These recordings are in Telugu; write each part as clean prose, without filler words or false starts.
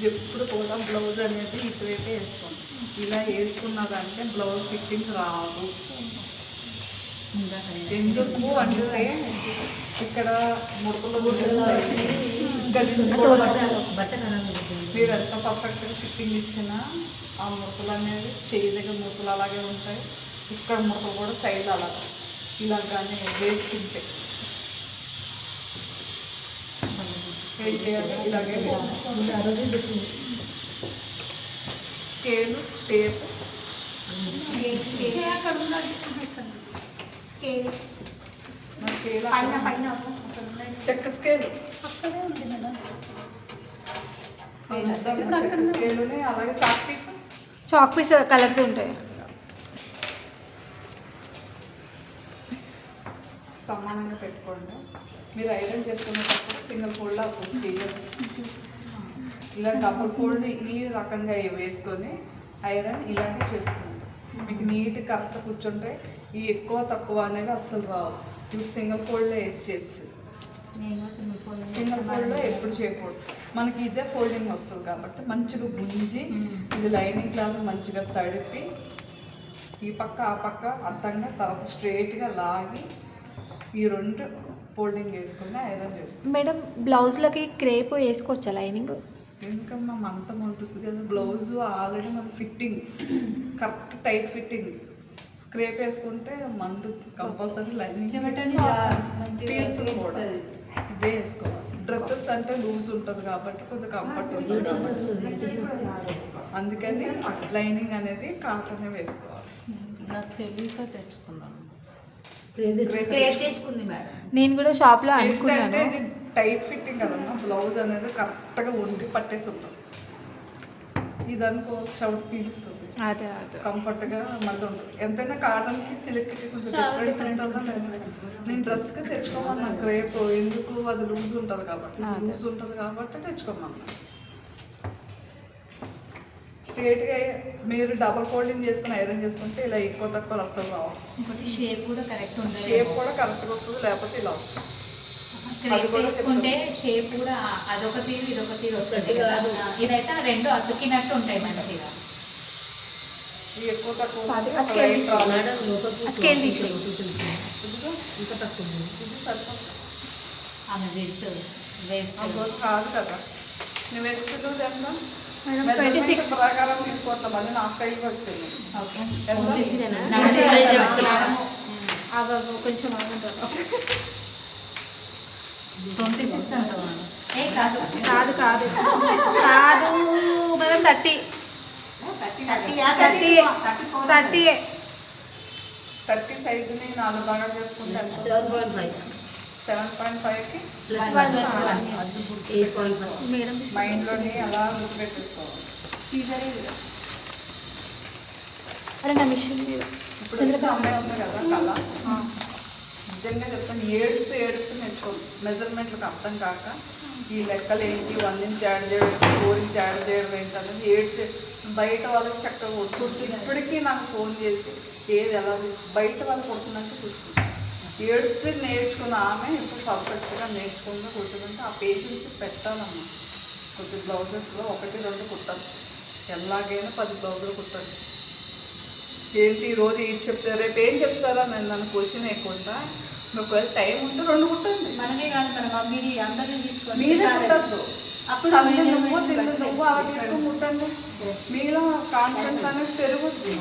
ఎప్పుడు కూడా బ్లౌజ్ అనేది ఇటువైపే వేసుకోండి. ఇలా వేసుకున్నదంటే బ్లౌజ్ ఫిట్టింగ్ రాదు. ఎందుకు అంటే ఇక్కడ ముడతలు మీరు ఎంత పర్ఫెక్ట్గా ఫిట్టింగ్ ఇచ్చినా ఆ ముడతలు అనేది చేయి దగ్గర ముడతలు అలాగే ఉంటాయి. ఇక్కడ ముడతలు కూడా సైడ్ అలా ఇలాగానే వేసుకుంటే ఏం చేయాలి? ఇలాగే స్కేలు టేప్ చెక్క స్కేలు స్కేలుని అలాగే చాక్ పీస్ కలర్ది ఉంటాయి. సమానంగా పెట్టుకోండి. మీరు ఐరన్ చేసుకునేటప్పుడు సింగిల్ ఫోల్డ్ అప్పుడు చేయాలి. ఇలా డబుల్ ఫోల్డ్ ఈ రకంగా వేసుకొని ఐరన్ ఇలాగే చేసుకోండి. మీకు నీట్ కరెక్ట్ కూర్చుంటే ఈ ఎక్కువ తక్కువ అనేవి అస్సలు రావు. ఇప్పుడు సింగిల్ ఫోల్డ్లో వేసి చేసి సింగిల్ ఫోల్డ్లో ఎప్పుడు చేయకూడదు. మనకి ఇదే ఫోల్డింగ్ వస్తుంది కాబట్టి మంచిగా గుంజి ఇది లైనింగ్ క్లాత్ మంచిగా తడిపి ఈ పక్క ఆ పక్క అర్థంగా తర్వాత స్ట్రైట్గా లాగి ఈ రెండు ఫోల్డింగ్ వేసుకుని ఐరన్ చేసుకోండి. మేడం బ్లౌజ్లకి క్రేప్ వేసుకోవచ్చా లైనింగ్? ఎందుకమ్మా మంతం ఉంటుంది కదా. బ్లౌజ్ ఆల్రెడీ మన fitting correct tight fitting. Crepe వేసుకుంటే మంటుంది. కంపల్సరీ లైనింగ్ పీల్చులు కూడా ఇదే వేసుకోవాలి. డ్రెస్సెస్ అంటే లూజ్ ఉంటుంది కాబట్టి కొంచెం కంఫర్ట్ ఉంటుంది. అందుకని లైనింగ్ అనేది కాటన్ వేసుకోవాలి. నాకు తెలియక తెచ్చుకున్నాను. నేను కూడా షాప్లో అనుకున్నాను. టైట్ ఫిట్టింగ్ కదమ్మా. బ్లౌజ్ అనేది కరెక్ట్గా వండి పట్టేసి ఉంటుంది. ఇది అనుకో చౌట్ పీలుస్తుంది. అదే అదే కంఫర్ట్గా మళ్ళీ ఉంటుంది. ఎంతైనా కాటన్కి సిల్క్కి కొంచెం డిఫరెంట్ ఉంటుందా లేదా. నేను డ్రెస్కి తెచ్చుకోమన్నా క్రేప్. ఎందుకు అది లూజ్ ఉంటుంది కాబట్టి తెచ్చుకోమన్నా. స్ట్రేట్గా మీరు డబుల్ ఫోల్డింగ్ చేసుకుని ఐరన్ చేసుకుంటే ఇలా ఎక్కువ తక్కువ అస్సలు రావు. షేప్ కూడా కరెక్ట్గా వస్తుంది. లేకపోతే ఇలా వస్తుంది. వేసుకుంటే షేప్ కూడా అదొక తీరు ఇదొక తీరు వస్తుంది. ఇదైతే రెండు అతుకినట్టు ఉంటాయి మంచిగా. ఎక్కువ తక్కువ స్కేల్ తీసి ఆమె విత్ వేస్ట్ కాదు కదా. నేను వేస్ట్ ఎంత 26 ప్రకారం తీసుకోవట్లేదు. మళ్ళీ నా స్టైల్కి వస్తుంది. కొంచెం 26 అంటావా? కాదు కాదు కాదు మేడం 30 సైజుని 4 భాగాలు చేసుకుంటే 7.5కి మైండ్లోని అలా గుర్తుపెట్టేసుకోవాలి. అరే నా మిషన్ మీద ఇప్పుడు అమ్మాయి ఉంది కదా కళ. నిజంగా చెప్తాను, ఏడుస్తూ నేర్చుకోండి. మెజర్మెంట్లకు అర్థం కాక ఈ లెక్కలు ఏంటి, 1 ఇంచ్ యాడ్ చేయడం 4 ఇంచ్ యాడ్ చేయడం ఏంటనేది ఏడుస్తే బయట వాళ్ళకి చక్కగా కొడుతుంది. ఇప్పటికీ నాకు ఫోన్ చేసి ఏది ఎలా బయట వాళ్ళు కొడుతుందంటే చూసుకుంటాను. ఏడుస్తూ నేర్చుకున్న ఆమె ఇప్పుడు పర్ఫెక్ట్గా నేర్చుకుంటూ కుడుతుందంటే ఆ పేషెన్స్ పెట్టాలమ్మా. కొద్ది బ్లౌజెస్లో 1-2 కుట్టాలి. ఎలాగైనా 10 బ్లౌజులు కుట్టాలి. ఏంటి ఈరోజు ఏది చెప్తారు రేపు ఏం చెప్తారా నన్ను క్వశ్చన్ వేయకుండా ఒకవేళ టైం ఉంటే 2 కుట్టండి. మనమే కాదు మన మమ్మీని అందరినీ తీసుకొని మీరే కుట్టద్దు. అప్పుడు నువ్వు అలా తీసుకొని కుట్టండి. మీలో కాన్ఫిడెన్స్ అనేది పెరుగుద్ది.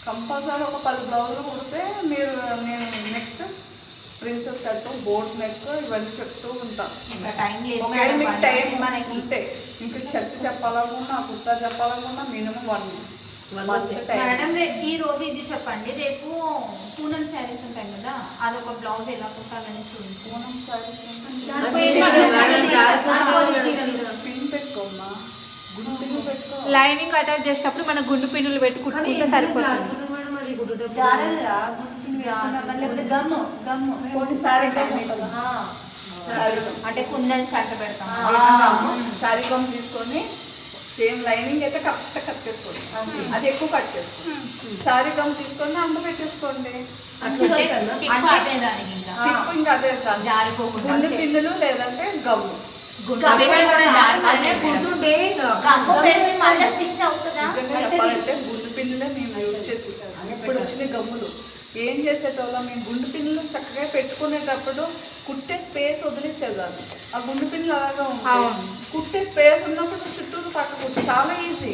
కంపల్సరీ ఒక 10 బ్లౌజులు కుడితే నేను next princess cut, boat neck ఇవన్నీ చెప్తూ ఉంటాను. ఒకవేళ మీకు టైం ఉంటే ఇంకా షర్ట్ చెప్పాలనుకున్నా, కుర్తా చెప్పాలనుకున్నా మినిమం 1 మంత్ టైం. మేడం ఈ రోజు ఇది చెప్పండి, రేపు పూనం శారీస్ ఉంటాయి కదా, అదొక బ్లౌజ్ ఎలా కుట్టాలని చూడండి. పూనం శారీస్ పిన్ పెట్టుకోమ్మా, గుండు పిన్ను పెట్టుకో. లైనింగ్ అటాచ్ చేసేటప్పుడు మన గుండు పిన్నులు పెట్టి కుట్టుకుంటే సరిపోతుంది. అంటే కుందన్ చట్ట పెడతాం. శారీ గమ్ తీసుకొని సేమ్ లైనింగ్ అయితే కరెక్ట్ కట్ చేసుకోండి. అది ఎక్కువ కట్ చేసుకోండి. శారీ గమ్ తీసుకొని అంత పెట్టేసుకోండి. అదే దానికి ఇంకా అదే గుండు పిన్నులు లేదంటే గమ్ము పిన్నులు కూడా జారిపోతాయి మేడం. గుర్తుంటే గమ్ము పెడితే మళ్ళీ స్టిచ్ అవుతుందా? నిజంగా చెప్పాలంటే గుండు పిన్నులే మేము యూజ్ చేసి ఇప్పుడు వచ్చిన గమ్ములు ఏం చేసేటోళ్ళం మేము గుండు పిన్నులు చక్కగా పెట్టుకునేటప్పుడు కుట్టే స్పేస్ వదిలేసేదాన్ని. ఆ గుండు పిన్నులు అలాగా ఉంటాయి. కుట్టే స్పేస్ ఉన్నప్పుడు చుట్టూ పక్క కుట్టు చాలా ఈజీ.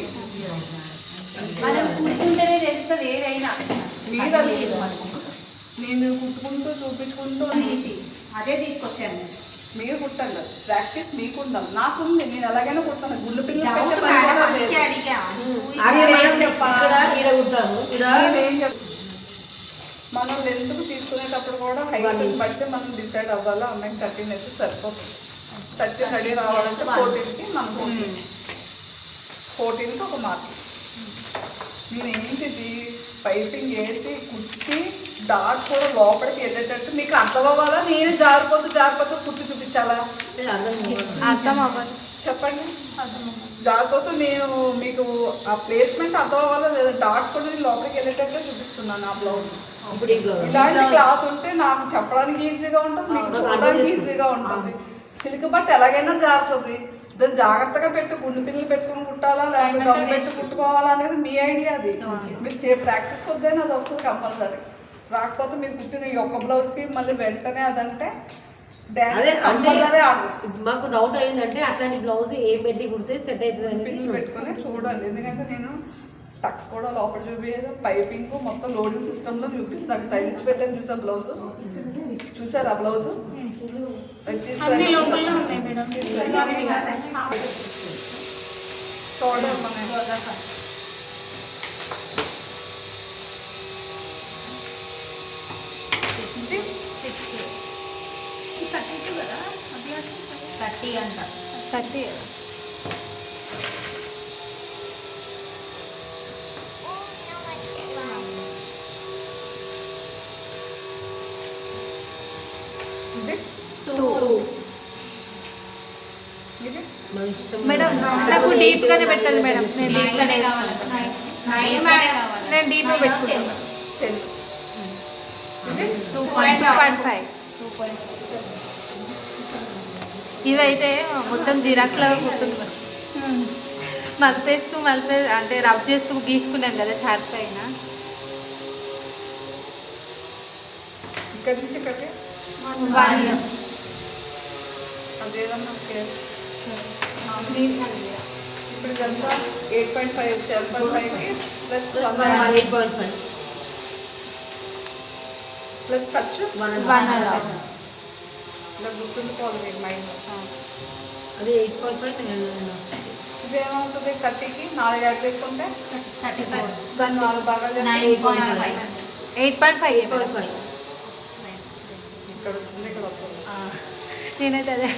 మనం కూర్చుంటేనే తెలుస్తుంది ఏదైనా. మీరు అది నేను కుట్టుకుంటూ చూపించుకుంటూ ఈజీ. అదే తీసుకొచ్చాను. మీరు కుట్టండి, అది ప్రాక్టీస్ మీకు ఉండాలి. నాకుంది, నేను ఎలాగైనా కుట్టాను. గుండు పిన్నులు పెట్టే డౌట్ పని మేడం కూడా అందుకే లేదు. అడిగా. అదే మేడం చెప్పాలి. ఇక్కడ ఈడ కుడతారు. నేనేం చెప్తాను, మనం లెంత్ తీసుకునేటప్పుడు కూడా హైట్ బట్టి మనం డిసైడ్ అవ్వాలి. అమ్మాయికి 13 అయితే సరిపోతుంది. 13 రెడీ రావాలంటే 14కి మనం 14కి ఒక మార్క్. నేను ఏంటిది పైపింగ్ వేసి కుట్టి డాట్ కూడా లోపలికి వెళ్ళేటట్టు మీకు అర్థం అవ్వాలా? నేను జారిపోతూ కుట్టి చూపించాలా? అర్థం అవ్వదు. చెప్పండి. జారిపోతూ నేను మీకు ఆ ప్లేస్మెంట్ అర్థం అవ్వాలా లేదా? డాట్స్ కూడా నేను లోపలికి వెళ్ళేటట్టు చూపిస్తున్నాను ఆ బ్లౌజ్. ఇప్పుడు ఈ బ్లౌజ్ ఇలాంటి క్లాత్ ఉంటే నాకు చెప్పడానికి ఈజీగా ఉంటుంది, మీకు చూడడానికి ఈజీగా ఉంటుంది. సిల్క్ బట్ట ఎలాగైనా జారుతుంది. దాన్ని జాగ్రత్తగా పెట్టి గుండు పిల్లలు పెట్టుకుని కుట్టాలా లేకపోతే గమ్ పెట్టి కుట్టుకోవాలా అనేది మీ ఐడియా. అది మీరు ప్రాక్టీస్ కొద్దైనా అది వస్తుంది కంపల్సరీ. రాకపోతే మీరు కుట్టిన ఈ ఒక్క బ్లౌజ్కి మళ్ళీ వెంటనే అదంటే అదే అంటే డ్యాన్స్ ఆడు. మాకు డౌట్ అయిందంటే అట్లాంటి బ్లౌజ్ ఏం పెట్టి కుడితే సెట్ అవుతుంది పిల్లలు పెట్టుకుని చూడాలి. ఎందుకంటే నేను టక్స్ కూడా లోపల చూపించేది పైపింగ్ మొత్తం లోడింగ్ సిస్టంలో చూపిస్తాను. తగిలించి పెట్టాను చూసా బ్లౌజ్. చూసారు ఆ బ్లౌజ్? అన్ని లోపలనే ఉన్నాయి మేడం. చూడండి కదా 30 అంట. 30 ఇది 2. ఇది మన ఇష్టం మేడం నాకు డీప్ గానే పెట్టండి మేడం. నేను డీప్ గానే వేసుకుంటాను. నేను డీప్ పెట్టుకుంటాను. 10. ఇది 2.5. ఇదైతే మొత్తం జిరాక్స్ లాగా గుర్తుంది మేడం. మలిపేస్తూ అంటే రబ్ చేస్తూ గీసుకున్నాం కదా చార్ట్ పైన. ఇక్కడి నుంచి ఇక్కడికి 1. అదేదన్నా స్కేల్. ఇప్పుడు ఇదంతా 8.5 7.5కి ప్లస్ 8.5 ప్లస్ ఖర్చు 1.5. ఇలా గుర్తుండిపోవాలి మీరు మైండ్. అది 8.5 ఇదేమవుతుంది? 30కి 4 యాడ్ చేసుకుంటే 34. దాన్ని 4 భాగాలు చేస్తే 9.5. 8.5. ఇక్కడ వచ్చింది, ఇక్కడ వస్తుంది. నేనైతే అదే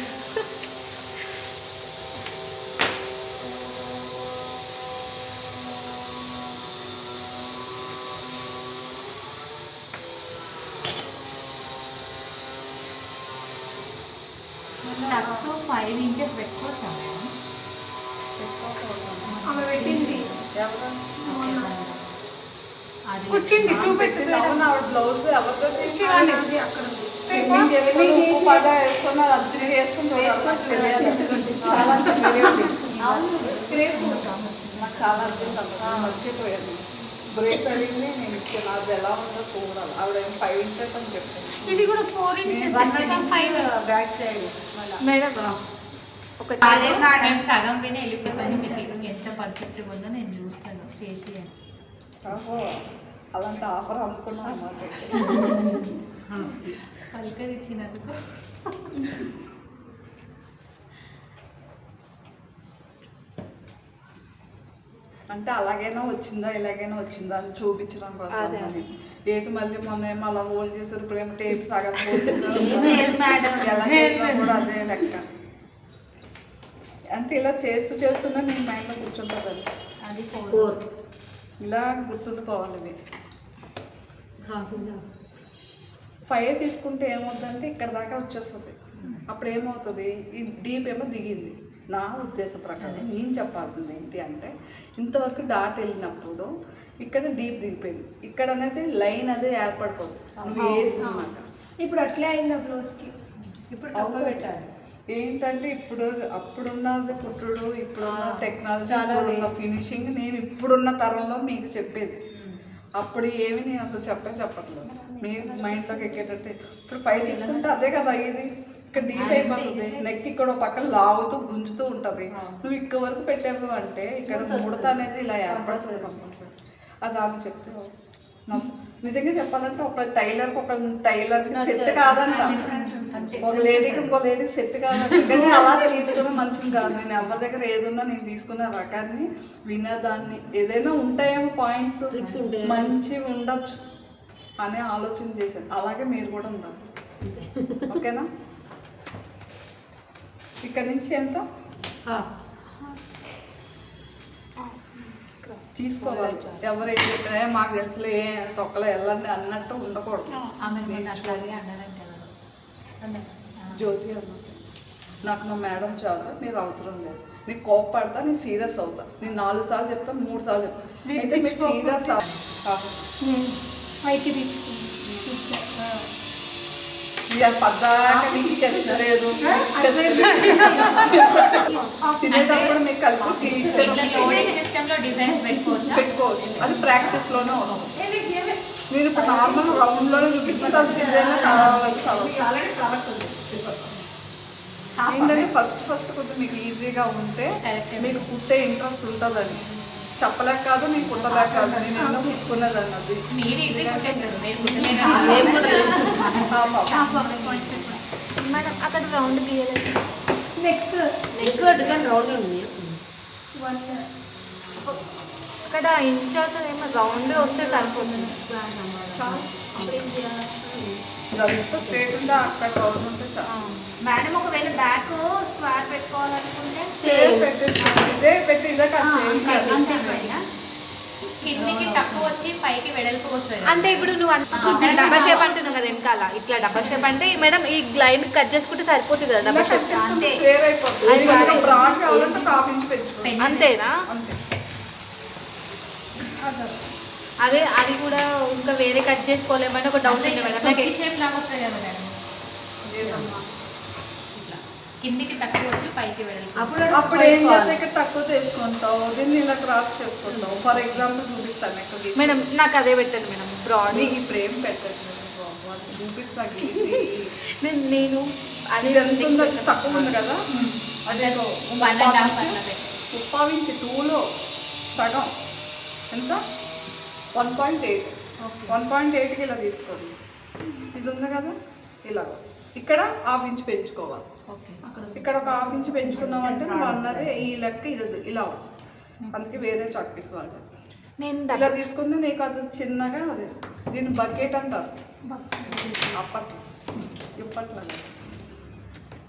టక్స్ 5 inches పెట్టుకోవచ్చా మేడం? ఆమె పెట్టింది. ఎవరు? అది పుట్టింది చూపెట్టి అవును, ఆవిడ బ్లౌజ్ ఎవరితో శివాని అక్కడ ఉంది. పద వేసుకుని అది అర్జెంట్ వేసుకుని చాలా నాకు చాలా అర్జెంట్ మర్చిపోయాను. బ్రేక్ అడిగింది నేను ఇచ్చాను. అది ఎలా ఉందో చూడాలి. ఆవిడ 5 inches అని చెప్తాను. ఇది కూడా 4 inches. 5 back side. మేడం ఒకటి మేము సగం విని వెళ్ళిపోతాను. మీకు ఎంత పర్ఫెక్ట్గా ఉందో నేను చూస్తాను చేసి. ఓహో, అలాంటి ఆఫర్ అందుకున్నాం అన్నమాట. పలకరిచ్చినందుకు అంటే అలాగైనా వచ్చిందా ఇలాగైనా వచ్చిందా అని చూపించడం కోసం అని. ఏంటి మళ్ళీ మొన్న ఏమో అలా హోల్డ్ చేశారు, ఇప్పుడు ఏమో టేప్ సగం హోల్డ్ చేశారు. ఎలా చేసినా కూడా అదే లెక్క. అంటే ఇలా చేస్తున్నా మీ మైండ్లో కూర్చుంటుంది. అది అది 4 ఇలా గుర్తుండిపోవాలి. ఇవి 5 తీసుకుంటే ఏమవుతుందంటే ఇక్కడ దాకా వచ్చేస్తుంది. అప్పుడు ఏమవుతుంది, ఈ డీప్ ఏమో దిగింది. నా ఉద్దేశం ప్రకారం నేను చెప్పాల్సింది ఏంటి అంటే, ఇంతవరకు డాట్ వెళ్ళినప్పుడు ఇక్కడ డీప్ దిగిపోయింది. ఇక్కడ అనేది లైన్ అదే ఏర్పడిపోతుంది నువ్వు వేసుకున్నాక. ఇప్పుడు అట్లే అయింది బ్లౌజ్కి. ఇప్పుడు తక్కువ పెట్టాలి. ఏంటంటే ఇప్పుడు అప్పుడున్నది కుట్టుడు ఇప్పుడున్న టెక్నాలజీ ఇప్పుడున్న ఫినిషింగ్ నేను ఇప్పుడున్న తరంలో మీకు చెప్పేది. అప్పుడు ఏమి నేను అసలు చెప్పట్లేదు, మీ మైండ్లోకి ఎక్కేటట్టే. ఇప్పుడు 5 తీసుకుంటే అదే కదా అయ్యేది, ఇక్కడ డీప్ అయిపోతుంది, నెక్ ఇక్కడ ఒక పక్కన లాగుతూ గుంజుతూ ఉంటుంది. నువ్వు ఇక్కడ వరకు పెట్టావు అంటే ఇక్కడ ముడత అనేది ఇలా ఏర్పడుతుంది కంపల్సరీ. అది ఆమె చెప్తే నిజంగా చెప్పాలంటే ఒక టైలర్కి సెట్ కాదంట, ఒక లేడీకి ఇంకో లేడీకి సెట్ కాదంట. కానీ అలా తీసుకునే మనిషిని కాదు నేను. ఎవరి దగ్గర ఏదున్నా నేను తీసుకునే రకాన్ని వినేదాన్ని. ఏదైనా ఉంటాయేమో పాయింట్స్ మంచివి ఉండొచ్చు అనే ఆలోచన చేశాను. అలాగే మీరు కూడా ఉండాలి, ఓకేనా? ఇక్కడ నుంచి ఎంత తీసుకోవాలి. ఎవరైతే చెప్పినా మాకు తెలుసులే తొక్కలే వెళ్ళండి అన్నట్టు ఉండకూడదు. జ్యోతి అన్నట్టు నాకు మా మేడం చాలా, మీరు అవసరం లేదు. నీకు కోపపడతా, నేను సీరియస్ అవుతా. నేను 4 సార్లు చెప్తాను, 3 సార్లు చెప్తాను, అయితే మీరు సీరియస్ పద్దాక మీకు ఇచ్చేసినలేదు తినేటప్పుడు మీకు కలిపి పెట్టుకోవచ్చు. అది ప్రాక్టీస్లోనే వస్తుంది. నేను ఇప్పుడు నార్మల్ రౌండ్లోనే చూపిస్తాను, అది డిజైన్ కావాలని ఏంటంటే ఫస్ట్ కొద్దిగా మీకు ఈజీగా ఉంటే మీకు కుట్టే ఇంట్రెస్ట్ ఉంటుందని చెప్పలేక కాదు, నేను కుట్టలేక కాదు, నేను ఎన్నో కుట్టుకున్నది అన్నది. మేడం అక్కడ రౌండ్ గీయలేదు, నెక్ డిజైన్ రౌండ్ ఉంది. అక్కడ ఇంచాల్సి ఏమో రౌండ్ వస్తే సరిపోతుంది. స్ట్రేట్ ఉందా అక్కడ రౌండ్ ఉంటే మేడం ఒకవేళ బ్యాక్ స్క్వేర్ పెట్టుకోవాలనుకుంటే ఇదే పెట్టి ఇదే కట్ అంతే కిందికి తక్కువ వచ్చి పైకి వెడల్పు వస్తుంది. అంటే ఇప్పుడు నువ్వు డబ్బా షేప్ అంటున్నావు కదా వెనకాల, ఇట్లా డబ్బా షేప్ అంటే మేడం ఈ లైన్ కట్ చేసుకుంటే సరిపోతుంది కదా డబ్బా షేప్. స్క్వేర్ అయిపోతుంది. బ్రాడ్ కావాలంటే 1/2 ఇంచ్ పెంచుకోవాలి. అంతేనా? అంతే. అదే అది కూడా ఇంకా వేరే కట్ చేసుకోలేమని ఒక డౌట్ ఉంది మేడం. నాకు షేప్ లాగా వస్తుంది కదా మేడం, కిందికి తక్కువ వచ్చి పైకి వెడల్పు. అప్పుడు ఏం చేస్తే ఇక్కడ తక్కువ తీసుకుంటావు, దీన్ని ఇలా క్రాస్ చేసుకుంటావు. ఫర్ ఎగ్జాంపుల్ చూపిస్తాను ఇక్కడ మేడం, నాకు అదే పెట్టండి మేడం బ్రాడ్. ఈ ఫ్రేమ్ పెట్టండి చూపిస్తా గీసి. నేను అది ఎంత ఉందో తక్కువ ఉంది కదా, అదే 1.5 ఇంచ్ 2లో సగం ఎంత 1.8కి ఇలా తీసుకోండి. ఇది ఉంది కదా ఇలా వస్తుంది. ఇక్కడ 1/2 ఇంచ్ పెంచుకోవాలి. ఇక్కడ ఒక 1/2 ఇంచ్ పెంచుకున్నామంటే నువ్వు అన్నది ఈ లెక్క ఇలా వస్తుంది. అందుకే వేరే చాక్ పీస్ వాడాలి. నేను ఇలా తీసుకుంటే నీకు అది చిన్నగా అది దీన్ని బకెట్ అంటారు అప్పట్లో, ఇప్పట్లో.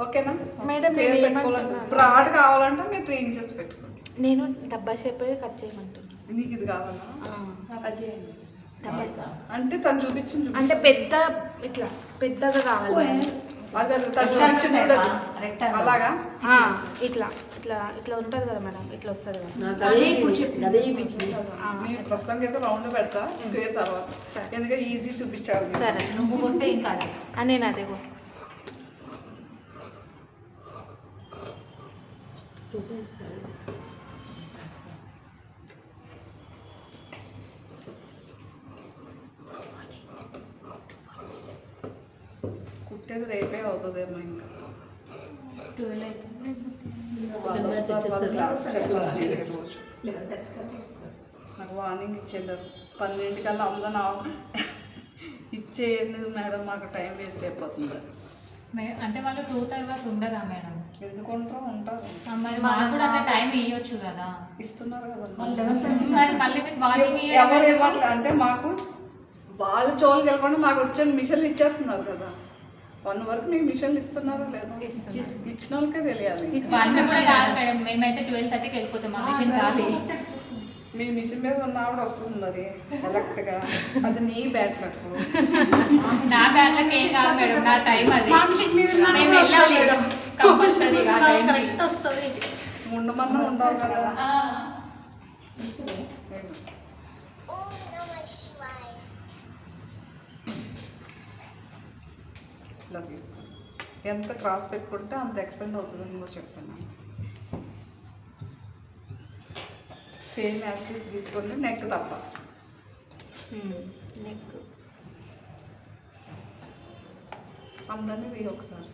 ఓకేనా మేడం? పేరు పెట్టుకోవాలంటే బ్రాడ్ కావాలంటే మీరు 3 ఇంచెస్ పెట్టుకోండి. నేను డబ్బా షేప్ కట్ చేయమంటున్నాను. నీకు ఇది కావాలా? కట్ చేయండి. అంటే తను చూపించింది అంటే పెద్ద ఇట్లా పెద్దగా కావాలి. అదే తను చూపించింది అలాగా ఇట్లా ఇట్లా ఇట్లా ఉంటుంది కదా మేడం, ఇట్లా వస్తుంది కదా. నేను ప్రస్తుతానికి అయితే రౌండ్ పెడతా, స్క్వేర్ తర్వాత, ఎందుకంటే ఈజీ చూపించాలి. సరే నువ్వు కొంటే ఇంకా నేను అదే కుట్టేది రేపే అవుతుందేమో. ఇంకా 12 అవుతుంది. నాకు వార్నింగ్ ఇచ్చేళ్ళరు 12 అందరూ ఇచ్చేయండి మేడం, మాకు టైం వేస్ట్ అయిపోతుంది. అంటే వాళ్ళు 2 తర్వాత ఉండరా మేడం? ఎందుకుంటారో ఉంటారు. మరి మాకు కూడా అంత టైం ఇవ్వచ్చు కదా. ఇస్తున్నారు కదా మళ్ళీ మీకు వార్నింగ్ ఎవరు ఇవ్వట్లేదు. అంటే మాకు వాళ్ళ చోళ్ళకి వెళ్ళకుండా మాకు వచ్చిన మిషన్లు ఇచ్చేస్తున్నారు కదా. 1 వరకు మీకు మిషన్లు ఇస్తున్నారా లేదా? ఇచ్చిన వాళ్ళకే తెలియాలి. 1 కూడా కాదు మేడం, మేమైతే 12:30కి వెళ్ళిపోతాం. మా మిషన్ కాదు. మీ మిషన్ మీద ఉన్న ఆవిడ వస్తుంది మరి ఎలక్ట్గా, అది నీ బ్యాట్లకు. నా బ్యాట్లకి ఏం కాదు మేడం, నా టైం అది. మేము వెళ్ళాలి కంపల్సరీగా కరెక్ట్ వస్తుంది. ఉండమన్నా ఉండాలి కదా. ఇలా తీసుకో. ఎంత క్రాస్ పెట్టుకుంటే అంత ఎక్స్పెండ్ అవుతుందని కూడా చెప్పాను. సేమ్ యాక్సిస్ తీసుకోండి, నెక్ తప్ప. నెక్ అందరినీ వేయి ఒకసారి.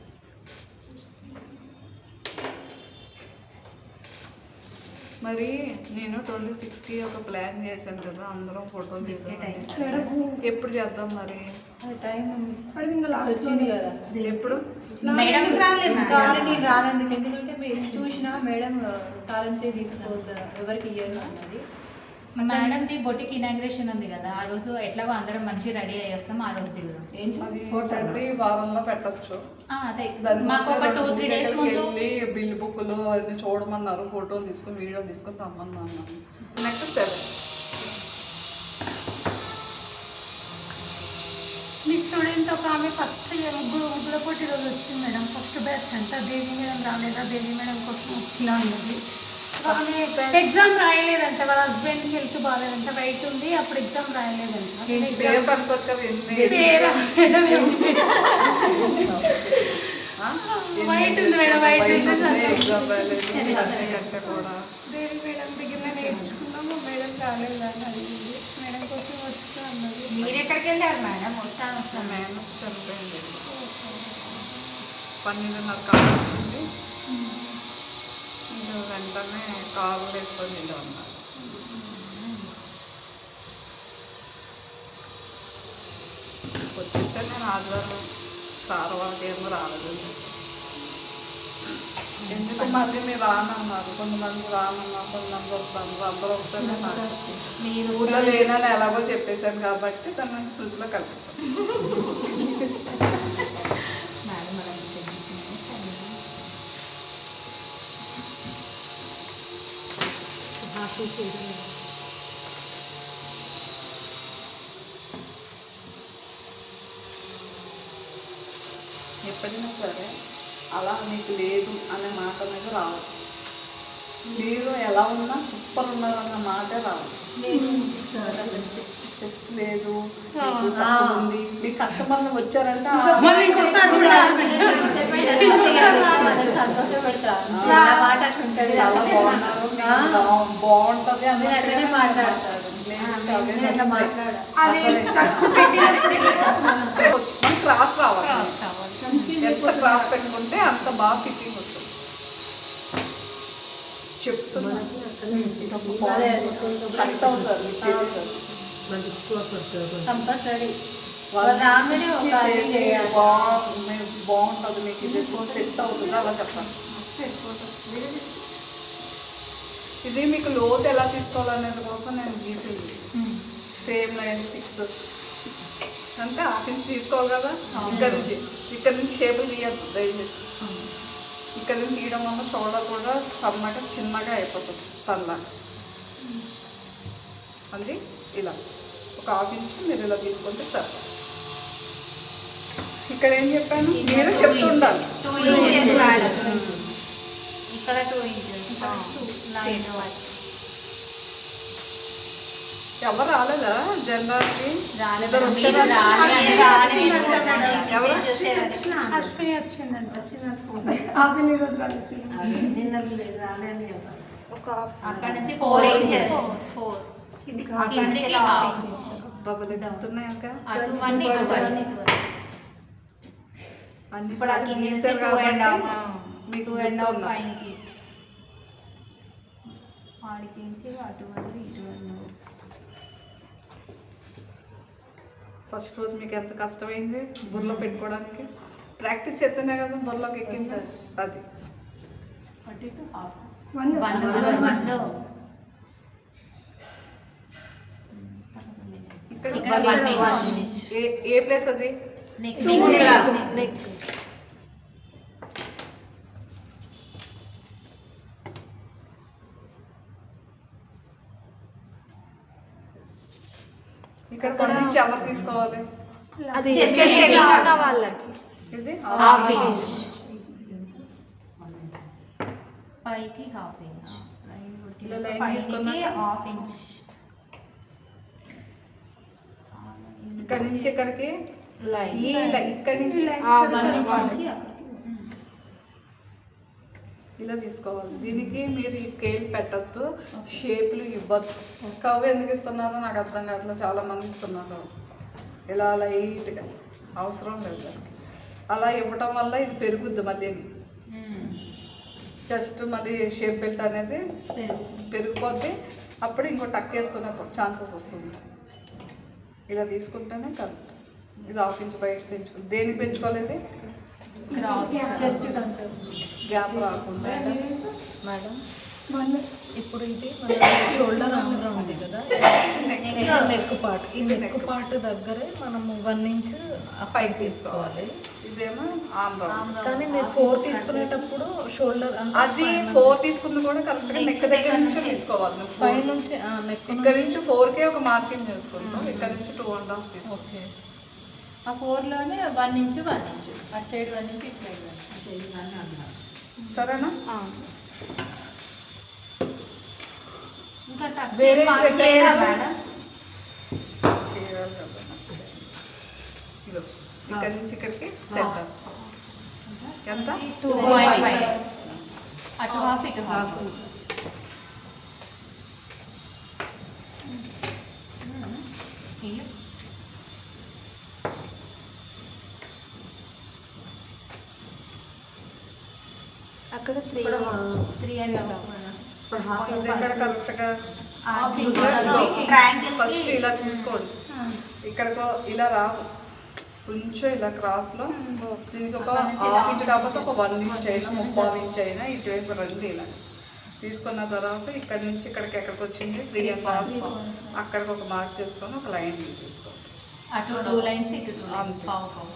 మరి నేను 26కి ఒక ప్లాన్ చేశాను కదా, అందరం ఫోటోలు తీసుకుంటాం. ఎప్పుడు చేద్దాం మరి? వచ్చింది కదా ఎప్పుడు? ఎందుకు రాలేదు మేడం? సారీ నేను రానందుకు, ఎందుకంటే మీరు చూసినా మేడం తాళం చేయి తీసుకోవద్దు ఎవరికి ఇయ్యను అన్నది. మేడంది బొటిక్ ఇనాగ్రేషన్ ఉంది కదా, ఆ రోజు ఎట్లాగో అందరం మంచి రెడీ అయ్యి వస్తాం, ఆ రోజు దిగుదాం. అది ప్రతి వారంలో పెట్టచ్చు. అదే దాని మాకు ఒక 2-3 డేస్ ముందు వెళ్ళి బిల్ బుక్లు అవన్నీ చూడమన్నారు, ఫోటోలు తీసుకుని వీడియో తీసుకుని రమ్మన్నాను. నెక్స్ట్ 7 మీ స్టూడెంట్ ఒక ఆమె ఫస్ట్ ముగ్గుల పోటీ రోజు వచ్చింది మేడం, ఫస్ట్ బ్యాచ్ అంట. దేవి మేడం రాలేదా, దేవి మేడం కోసం వచ్చినా అన్నది. ఆమె ఎగ్జామ్ రాయలేదంట, వాళ్ళ హస్బెండ్కి హెల్త్ బాగాలేదంట, వెయిట్ ఉంది, అప్పుడు ఎగ్జామ్ రాయలేదంట. పేరు కనుకోవచ్చు కదా. పేరా మేడం? వైట్ ఉంది మేడం, వైట్ ఉంది. ఎగ్జామ్ రాయలేదు అంటే కూడా దేవి మేడం దగ్గర నేర్చుకున్నాము, మేడం రాలేదని అడిగింది. మేడం కోసం వస్తా అన్నది. మీరు ఎక్కడికి వెళ్ళారు మేడం? వస్తాను. నేను చనిపోయింది. 12:30 కాల్ వచ్చింది. ఇంకా వెంటనే కారు వేసుకొని వెళ్ళామన్నారు. వచ్చేస్తే నేను ఆదివారం సార్ వాళ్ళకి ఏమో రాలేదు. ఎందుకు మళ్ళీ మీరు రానన్నారు, కొంతమంది రానన్నారు, కొంతమంది వస్తాను, అందరూ వస్తేనే నాకు మీరు ఊళ్ళో లేనని ఎలాగో చెప్పేశాను కాబట్టి తనని శృతిలో కల్పిస్తాను. మేడం అలా ఎప్పుడైనా సరే అలా మీకు లేదు అనే మాట మీద రావాలి. మీరు ఎలా ఉన్నా సూపర్ ఉన్నారన్న మాటే రావాలి. చెస్ట్ లేదు, మీకు తక్కువ ఉంది, మీ కస్టమర్లు వచ్చారంటే సంతోషం పెడతా మాట అట్లుంటది. చాలా బాగున్నారు, మీకు బాగుంటుంది అట్లనే అన్నట్టు మాట్లాడతారు. మనం క్రాస్ రావాలి. ఎంత క్రాస్ పెట్టుకుంటే అంత బాగా ఫిట్టింగ్ వస్తుంది. చెప్తున్నా కట్ అవుతారు, మీకు తెలియదు. కంపల్సరీ వాళ్ళు రాగానే కృషి ఒక అది చేసి చేయాలి. బాగుంటుంది, మీకు ఇది సెట్ అవుతుంది అలా చెప్పండి. ఇది మీకు లోతు ఎలా తీసుకోవాలనేది కోసం నేను గీసింది. సేమ్ లైన్ 6 అంటే ½ ఇంచ్ తీసుకోవాలి కదా. ఇక్కడ నుంచి షేపులు తీయద్దు దయచేసి. ఇక్కడ నుంచి తీయడం వల్ల షోల్డర్ కూడా సన్నగా చిన్నగా అయిపోతుంది తల్ల. అది ఇలా ఒక ½ ఇంచ్ మీరు ఇలా తీసుకుంటే సరే. ఇక్కడ ఏం చెప్పాను మీరు చెప్తుండాలి. 2 ఇంచెస్ మేడం. ఇక్కడ 2 ఇంచెస్ ఎవరు రాలేదా జనరల్కి? రాలేదు. ఇద్దరు వచ్చారా? ఎవరు? అశ్విని వచ్చిందంట. అక్కడ నుంచి 4 ఇంచెస్. 4 అక్కడ నుంచి ఇలా half inch. బబ్బలు ఎత్తున్నాయక అటు 1 ఇటు 1. అన్ని ఇప్పుడు ఆ సార్లు కింద నుంచి గీశారు 2.5 కాబట్టి మీకు 2.5 గుర్తున్నా. పైనకి ఆడికి నుంచి అటు 1 ఇటు 1. ఫస్ట్ రోజు మీకు ఎంత కష్టమైంది బుర్రలో పెట్టుకోవడానికి. ప్రాక్టీస్ చేస్తేనే కదా బుర్రలోకి ఎక్కింది. అది అటు ఇటు half. 1 ఇక్కడ ఇక్కడ 1 ఇంచ్. ఏ ప్లేస్ అది? నెక్ నెక్ ఇక్కడ కొన్ని నుంచి ఎవరు తీసుకోవాలి? అది Chest చేసిన వాళ్ళకి ఇది ½ ఇంచ్. పైకి ½ ఇంచ్. ఇలా లైన్ పైనకి తీసుకున్నాక ½ ఇంచ్. ఇక్కడ నుంచి ఇక్కడికి లైన్ ఈ ఇక్కడ నుంచి 1 ఇంచ్ నుంచి అక్కడికి. ఇలా తీసుకోవాలి. దీనికి మీరు ఈ స్కేల్ పెట్టద్దు, షేప్లు ఇవ్వద్దు. కవ్వు ఎందుకు ఇస్తున్నారో నాకు అర్థం కావట్లేదు. చాలా మంది ఇస్తున్నారు ఇలా లైట్గా, అవసరం లేదు దానికి. అలా ఇవ్వటం వల్ల ఇది పెరుగుద్ది మళ్ళీ. జస్ట్ మళ్ళీ షేప్ బెల్ట్ అనేది పెరిగిపోద్ది. అప్పుడు ఇంకో టక్ వేసుకున్నప్పుడు ఛాన్సెస్ వస్తుంది. ఇలా తీసుకుంటేనే కరెక్ట్. ఇది 1/2 ఇంచ్ బయట పెంచుకో. దేనికి పెంచుకోలేదు? చెస్ట్ కొంచెం గ్యాప్ రాకుండా. మేడం ఇప్పుడు ఇది మన షోల్డర్ ఆమ్రా ఉంది కదా, నెక్ పార్ట్. ఈ నెక్ పార్ట్ దగ్గరే మనము 1 ఇంచ్ పైకి తీసుకోవాలి. ఇదేమో ఆమ్రా. కానీ మీరు 4 తీసుకునేటప్పుడు షోల్డర్ అది 4 తీసుకుంది కూడా కరెక్ట్గా నెక్ దగ్గర నుంచి తీసుకోవాలి. నువ్వు పై నుంచి నెక్ ఇక్కడ నుంచి 4కే ఒక మార్కింగ్ చేసుకుంటాం. ఇక్కడ నుంచి 2.5 తీసుకో. ఓకే. ఆ 4లోనే 1 ఇంచ్ 1 ఇంచ్, అటు సైడ్ 1 ఇంచ్, ఇటు సైడ్ 1 ఇంచ్. సరేనా? ఇంకా టచ్ వేరే మార్క్ చేయరా మేడం? చేయాలి కదా. ఇదిగో ఇక్కడ నుంచి ఇక్కడికి సెంటర్ ఎంత? 2.5. అటు హాఫ్ ఇటు హాఫ్. అక్కడ 3 ఇక్కడ కరెక్ట్గా ట్రయాంగిల్ ఫస్ట్ ఇలా చూసుకోండి. ఇక్కడికో ఇలా రాదు, కొంచెం ఇలా క్రాస్లో. దీనికి ఒక 1/2 ఇంచ్ కాకపోతే ఒక 1 ఇంచ్ అయినా 3/4 ఇంచ్ అయినా ఇటువైపు రండి. ఇలా తీసుకున్న తర్వాత ఇక్కడ నుంచి ఇక్కడికి ఎక్కడికి వచ్చింది 3.5, అక్కడికి ఒక మార్క్ చేసుకొని ఒక లైన్ తీసేసుకోండి. అటు 2 లైన్స్, ఇటు 2 లైన్స్, అంతే. పావు పావు.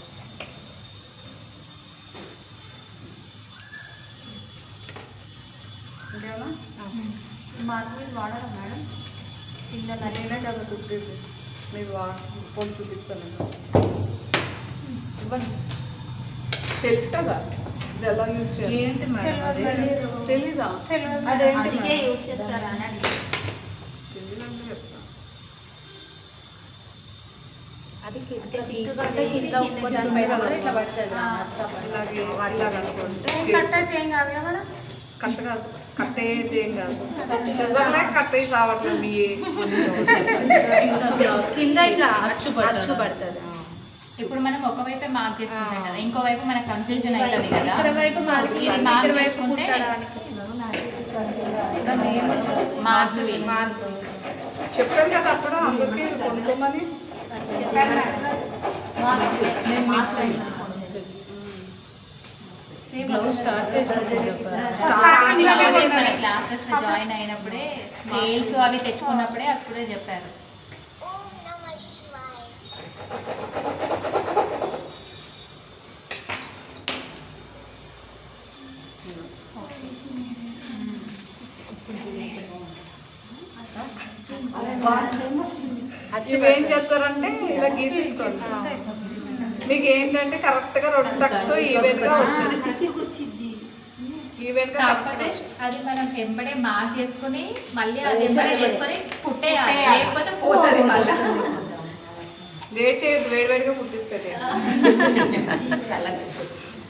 ఇంకేనా? మార్కులు వాడరా మేడం? కింద నేనే కదా కుట్టింది, మీరు ఫోన్ చూపిస్తాను. ఇవ్వండి. తెలుసు కదా ఇది ఎలా యూజ్ చేయాలి. ఏంటి మేడం అది? తెలీదా? అదేంటి అందుకే యూజ్ చేస్తారా అని అడిగాను. తెలీదంటే చెప్తా. అది కింద ఉప్పు దాని మీద కూడా ఇట్లా పడుతుంది. ఇలాగే ఇలాగ అనుకోండి. కట్ అయితే ఏం కాదు కదా మేడం? కట్ట కాదు, కట్ట ఏంటి ఏం కాదు. సిజర్లే కట్ట వేసి రావట్లేదు మీ కింద ఇట్లా అచ్చు అచ్చు పడుతుంది. ఇప్పుడు మనం ఒకవైపే మార్క్ చేసుకుంటాం కదా, ఇంకోవైపు మనకు కన్ఫ్యూజన్ అవుతుంది కదా. ఇక్కడ వైపు మార్క్ ఇది ఇక్కడ మార్క్ వైపు చేసుకుంటే కుట్టడానికి మార్క్ వేలు. మార్క్ చెప్పాను కదా అప్పుడు అందరికీ కొనుక్కోమని. నేను మిస్ అయినా. బ్లౌజ్ స్టార్ట్ చేసినప్పుడు చెప్పారు. స్టార్టింగ్ మన క్లాసెస్ జాయిన్ అయినప్పుడే స్కేల్స్ అవి తెచ్చుకున్నప్పుడే అప్పుడే చెప్పారు. ఇవేం చేస్తారంటే ఇలా గీసేసుకోండి. మీకు ఏంటంటే కరెక్ట్గా 2 టక్స్ ఈవెన్గా వచ్చేసి ఈవెన్గా కాకపోతే అది మనం వెంబడే మార్క్ చేసుకుని మళ్ళీ అది వెంబడే చేసుకొని కుట్టేయాలి, లేకపోతే పోతుంది మళ్ళీ. వేడి చేయొద్దు, వేడివేడిగా కుట్టించి పెట్టేయాలి.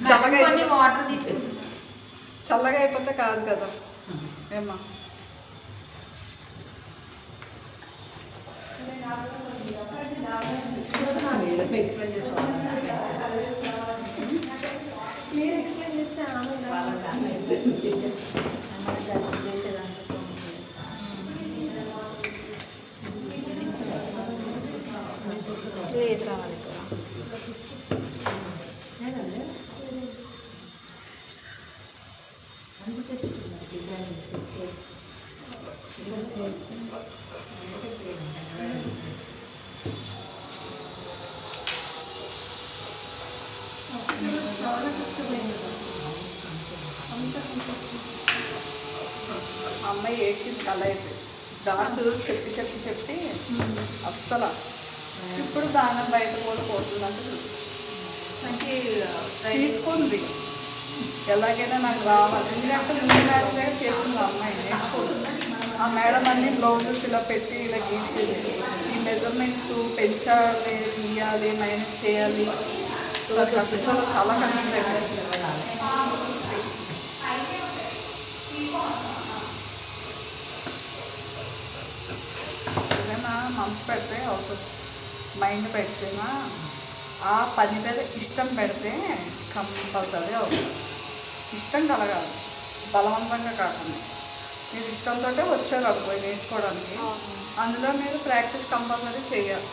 చల్లగా కొన్ని వాటర్ తీసుకుంటాం. చల్లగా అయిపోతే కాదు కదా ఏమ్మా. మీరు ఎక్స్ప్లెయిన్ చేస్తే ఆమె లేదు రావాలి ఇక్కడ. చాలా కష్టమైంది. అమ్మాయి ఏడ్చింది కళ అయిపోయి. డాన్స్ చెప్పి చెప్పి చెప్పి అస్సలు ఇప్పుడు దానం బయట కూడా పోతుందంటే చూసి మంచి తీసుకుంది. ఎలాగైనా నాకు రావాలి, ఎందుకంటే ముందు మేడం దగ్గర చేసింది అమ్మాయి నేర్చుకుంది. ఆ మేడం అన్ని బ్లౌజెస్ ఇలా పెట్టి ఇలా గీసేది. ఈ మెజర్మెంట్స్ పెంచాలి, తీయాలి, మైనస్ చేయాలి. అసలు చాలా కన్ఫ్యూజ్ అయిపోయింది. మనసు పెడితే అవుతుంది. మైండ్ పెట్టినా ఆ పని మీద ఇష్టం పెడితే కంపల్సరీ అవుతుంది. ఇష్టం కలగాలి, బలవంతంగా కాకుండా. మీరు ఇష్టంతో వచ్చారు అనుకో నేర్చుకోవడానికి, అందులో మీరు ప్రాక్టీస్ కంపల్సరీ చేయాలి.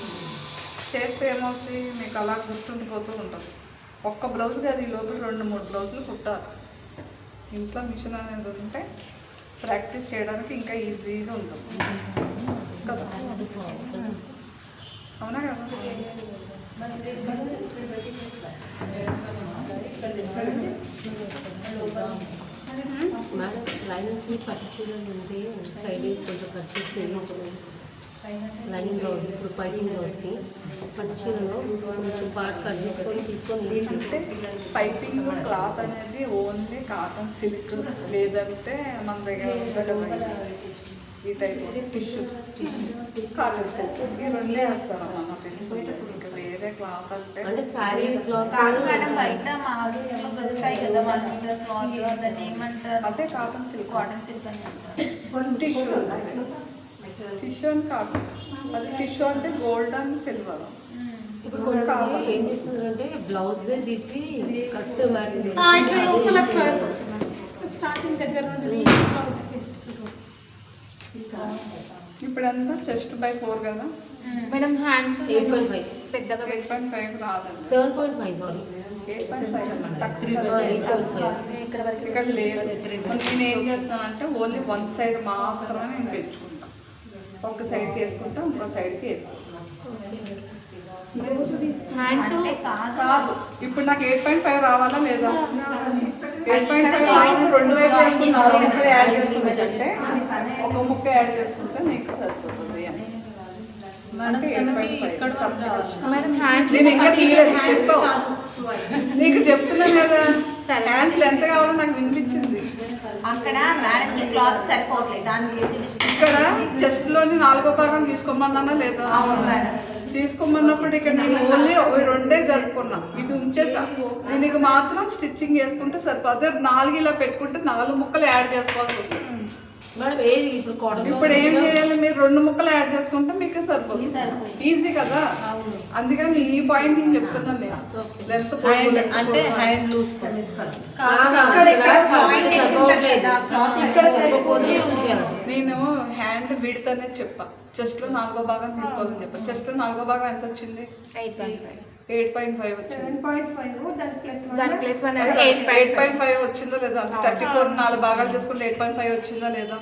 చేస్తే ఏమవుతుంది, మీకు అలా గుర్తుండిపోతూ ఉంటుంది. ఒక్క బ్లౌజ్కి అది లోపల 2-3 బ్లౌజులు కుట్టాలి. ఇంట్లో మిషన్ అనేది ఉంటే ప్రాక్టీస్ చేయడానికి ఇంకా ఈజీగా ఉంటుంది కదా. అవునా కదా? మేడం లైనింగ్కి పట్టు చీరలు ఉంటే సైడ్ కొంచెం కట్ చేసి వేయించలేదు. లైనింగ్ బ్లౌజ్ ఇప్పుడు పైపింగ్ బ్లౌజ్కి పట్టు చీరలో కొంచెం పార్ట్ కట్ చేసుకొని తీసుకొని ఏంటంటే పైపింగ్ క్లాత్ అనేది ఓన్లీ కాటన్ సిల్క్, లేదంటే మన దగ్గర ఉంటుంది కదా ఈ టైప్ టిష్యూ కాటన్ సిల్క్, ఈ రెండే వేస్తాను అమ్మ. తెలుసుకుంటే ఇంకా వేరే క్లాత్ అంటే శారీ క్లాత్ కాదు మేడం, బయట మామూలుగా దొరుకుతాయి కదా 1 మీటర్ క్లాత్, దాన్ని ఏమంటారు? అదే కాటన్ సిల్క్. కాటన్ సిల్క్ అని అంటారు. టిష్యూ టిష్యూ అని కాటన్, అది టిష్యూ అంటే గోల్డ్ అండ్ సిల్వర్. ఇప్పుడు కొంతమంది ఏం చేస్తున్నారంటే బ్లౌజ్ దే తీసి కరెక్ట్ మ్యాచింగ్ ఇట్లా లోపల స్టార్టింగ్ దగ్గర నుండి బ్లౌజ్కి ఇస్తారు. ఇప్పుడు ఎంత చెస్ట్ బై 4 కదా, మేడం హ్యాండ్స్ 8.5 పెద్దగా 8.5 రాదండి. 7.5 సారీ 8.5 ఇక్కడ లేదు. నేను ఏం చేస్తానంటే ఓన్లీ 1 సైడ్ మాత్రమే నేను పెంచుకుంటాను. ఒక సైడ్కి వేసుకుంటా, ఇంకో సైడ్కి వేసుకుంటాను. హ్యాండ్స్ అంటే కాదు కాదు, ఇప్పుడు నాకు 8.5 రావాలా లేదా? 8.5 రెండు వైపు వేసుకున్నాను, ముక్క యాడ్ చేసుకున్నదంటే ఒక ముక్క యాడ్ చేసుకుంటే నీకు సరిపోతుంది అని. అంటే 8.5 మేడం హ్యాండ్స్ నేను ఇంకా తీయలేదు, చెప్పావు నీకు చెప్తున్నాను కదా. హ్యాండ్స్లో ఎంత కావాలో నాకు వినిపించింది. అక్కడ మేడంకి క్లాత్ సరిపోవట్లేదు, దాని గురించి ఇక్కడ చెస్ట్ లోని 4వ భాగం తీసుకోమన్నానా లేదా? అవును మేడం. తీసుకోమన్నప్పుడు ఇక్కడ నేను ఓన్లీ 2 జరుపుకున్నా, ఇది ఉంచేసా. దీనికి మాత్రం స్టిచ్చింగ్ చేసుకుంటే సరిపోతే 4 ఇలా పెట్టుకుంటే 4 ముక్కలు యాడ్ చేసుకోవాల్సి వస్తుంది. మేడం ఏది ఇప్పుడు కాటన్ ఇప్పుడు ఏం చేయాలి, మీరు 2 ముక్కలు యాడ్ చేసుకుంటే మీకు సరిపోతుంది. ఈజీ కదా. అందుకని ఈ పాయింట్ నేను చెప్తున్నాను. నేను లెంత్ అంటే హ్యాండ్ లూజ్ నేను హ్యాండ్ విడ్త్ అనేది చెప్పా. చెస్ట్ లో 4వ భాగం తీసుకోవాలని చెప్పా. చెస్ట్ లో 4వ భాగం ఎంత వచ్చింది? 8.5 వచ్చింది. దాని ప్లస్ 1 8.5 వచ్చిందా లేదా? 34 4 భాగాలు చేసుకుంటే 8.5 వచ్చిందా లేదా?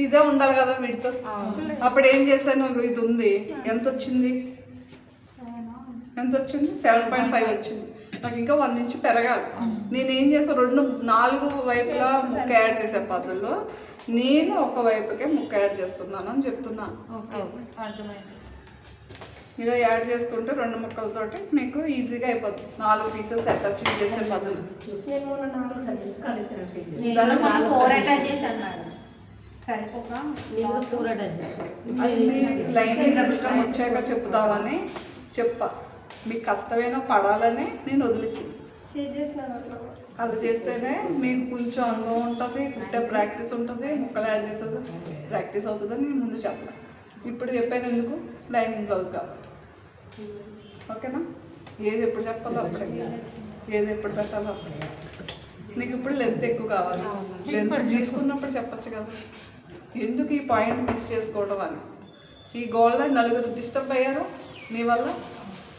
ఇదే ఉండాలి కదా విడ్త్. అప్పుడు ఏం చేశాను, ఇది ఉంది, ఎంత వచ్చింది? 7.5 వచ్చింది. నాకు ఇంకా 1 ఇంచ్ పెరగాలి. నేనేం చేస్తాను, 4 వైపులా ముక్క యాడ్ చేసే పద్ధతిలో నేను ఒక వైపుకే ముక్క యాడ్ చేస్తున్నాను అని చెప్తున్నాను. ఇలా యాడ్ చేసుకుంటే 2 ముక్కలతోటి మీకు ఈజీగా అయిపోతుంది. 4 పీసెస్ అటాచ్ చేసే పద్ధతి. సరిపోక నేను 4 అటాచ్ చేసాను. అన్ని లైనింగ్ సిస్టమ్ వచ్చాక చెప్తామని చెప్పా. మీకు కష్టమైనా పడాలని నేను వదిలేసి అది చేస్తేనే మీకు కొంచెం అనుభవం ఉంటుంది, కుట్టే ప్రాక్టీస్ ఉంటుంది, ముక్కలు యాడ్ చేస్తుంది ప్రాక్టీస్ అవుతుందని నేను ముందు చెప్పాను. ఇప్పుడు చెప్పాను ఎందుకు, లైనింగ్ బ్లౌజ్ కాబట్టి. ఓకేనా? ఏది ఎప్పుడు చెప్పాలో వచ్చాక, ఏది ఎప్పుడు పెట్టాలో. నీకు ఇప్పుడు లెంత్ ఎక్కువ కావాలి, లెంత్ తీసుకున్నప్పుడు చెప్పచ్చు కదా. ఎందుకు ఈ పాయింట్ మిస్ చేసుకోవడం అని. ఈ గోల్లో 4 డిస్టర్బ్ అయ్యారు నీ వల్ల.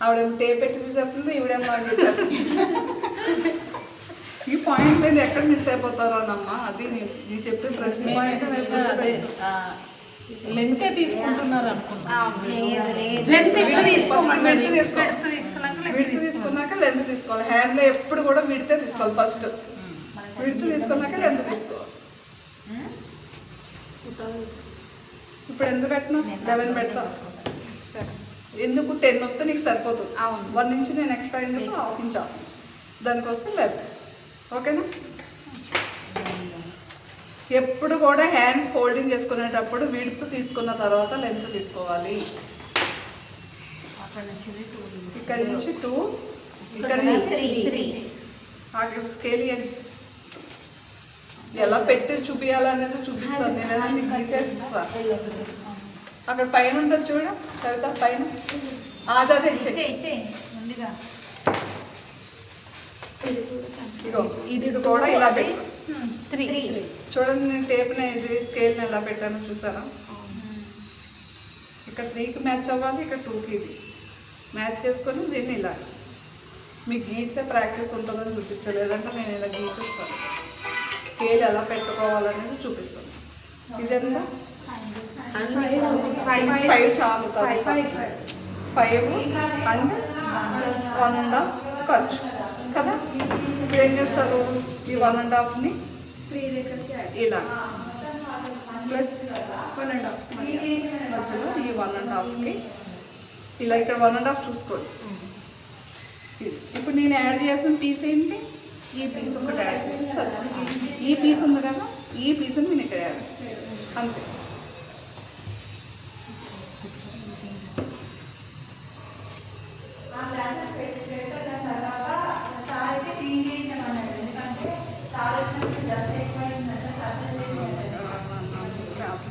ఆవిడేమో పెట్టి చెప్తుంది, ఈవిడేమో ఈ పాయింట్ నేను ఎక్కడ మిస్ అయిపోతారో అమ్మా. అది నీ చెప్పే ప్రశ్న పాయింట్. లెంతే తీసుకుంటున్నారు అనుకున్నా. విడత తీసుకున్నాక లెంత్ తీసుకోవాలి. హ్యాండ్లో ఎప్పుడు కూడా విడితే తీసుకోవాలి. ఫస్ట్ విడత తీసుకున్నాక లెంత్ తీసుకోవాలి. ఇప్పుడు ఎంత పెట్టినా 11 పెడతా. ఎందుకు 10 వస్తే నీకు సరిపోతుంది. 1 ఇంచ్ నేను ఎక్స్ట్రా ఎందుకు, 1/2 ఇంచ్ దానికోసం 11. ఓకేనా? ఎప్పుడు కూడా హ్యాండ్స్ ఫోల్డింగ్ చేసుకునేటప్పుడు విడ్త్ తీసుకున్న తర్వాత లెంత్ తీసుకోవాలి. ఇక్కడ నుంచి 2, ఇక్కడ నుంచి 3. స్కేల్ ఇవ్వండి. ఎలా పెట్టి చూపించాలనేది చూపిస్తాను నేను. నీకు తీసేస్తా. అక్కడ పైన ఉంటుంది చూడ సవిత పైన అదే ఇచ్చే ముందుగా ఇగో ఇది కూడా ఇలా పెట్టు 3 చూడండి నేను టేప్ని ఇది స్కేల్ని ఎలా పెట్టానో చూసారా ఇక్కడ 3కి మ్యాచ్ అవ్వాలి ఇక్కడ 2కి ఇది మ్యాచ్ చేసుకొని దీన్ని ఇలా మీకు గీసే ప్రాక్టీస్ ఉంటుందని చూపించలేదంటే నేను ఇలా గీసేస్తాను స్కేల్ ఎలా పెట్టుకోవాలనేది చూపిస్తాను ఇదెంత 5 చాలు 5 అండ్ 1.5 ఖర్చు కదా ఇప్పుడు ఏం చేస్తారు ఈ 1.5ని ఇలా ప్లస్ 1.5 మధ్యలో ఈ 1.5కి ఇలా ఇక్కడ 1.5 చూసుకోండి ఇప్పుడు నేను యాడ్ చేసిన పీస్ ఏంటి ఈ పీస్ ఒకటి యాడ్ చేసి ఈ పీస్ ఉంది కదా ఈ పీస్ని నేను ఇక్కడ యాడ్ చేస్తాను అంతే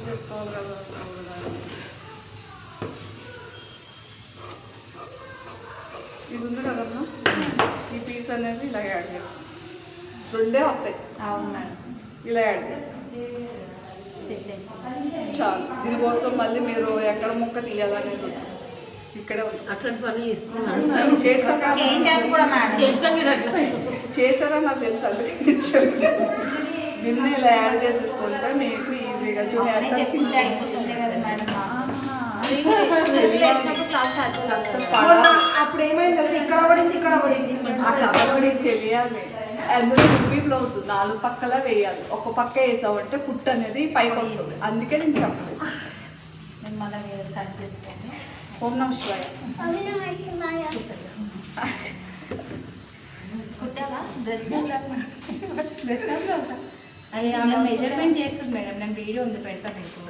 చెప్పుకోవాలి కదా ఇది ఉంది కదమ్మా ఈ పీస్ అనేది ఇలా యాడ్ చేస్తాం 2 వస్తాయి అవును మేడం ఇలా యాడ్ చేసేస్తాం చాలు దీనికోసం మళ్ళీ మీరు ఎక్కడ ముక్క తీయాలనేది వద్దు. ఇక్కడే ఉంటుంది అట్లాంటి పని చేస్తున్నాను చేస్తాం చేసాము కూడా మేడం చేశారా నాకు తెలుసు అందుకే దీన్ని ఇలా యాడ్ చేసేసుకుంటే మీకు ఈజీగా చూడండి చెప్పుకుంటే అయిపోతుంది కదా మేడం అప్పుడు ఏమైంది అసలు ఇక్కడ పడింది ఇక్కడ పడింది ఆ కష్టపడి తెలియాలి అందులో రూబీ బ్లౌజ్ 4 పక్కల వేయాలి ఒక పక్క వేసామంటే కుట్టు అనేది పైకి వస్తుంది అందుకే నేను చెప్పలేదు నేను మళ్ళీ మీరు కట్ చేసుకోండి ఓం నమః శివాయ కుట్టావా డ్రెస్ అది ఆమె మెజర్మెంట్ చేస్తుంది మేడం నేను వీడియో ఉంది పెడతాను మీకు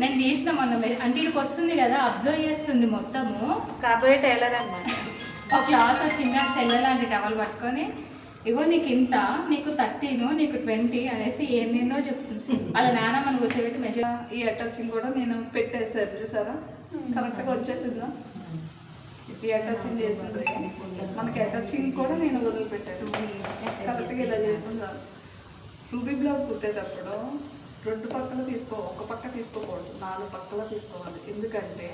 నేను తీసిన మొన్న అంటే ఇక్కడికి వస్తుంది కదా అబ్జర్వ్ చేస్తుంది మొత్తము కాబోయే టైలర్ అన్నమాట ఒక క్లాత్ చిన్న సెల్ల లాంటి టవల్ పట్టుకొని ఇగో నీకు ఇంత నీకు 13 నీకు 20 అనేసి ఏందేందో చెప్తుంది అలా నాన్నమ్మని కూర్చోబెట్టి మెజర్ ఈ అటాచింగ్ కూడా నేను పెట్టేసాను చూసారా కరెక్ట్గా వచ్చేసిందా ఈ అటాచింగ్ చేసింది మనకి అటాచింగ్ కూడా నేను వదిలిపెట్టాను కరెక్ట్గా ఇలా చేసుకుంటాను రూబీ బ్లౌజ్ కుట్టేటప్పుడు 2 పక్కలు ఒక పక్క తీసుకోకూడదు 4 పక్కల తీసుకోవాలి ఎందుకంటే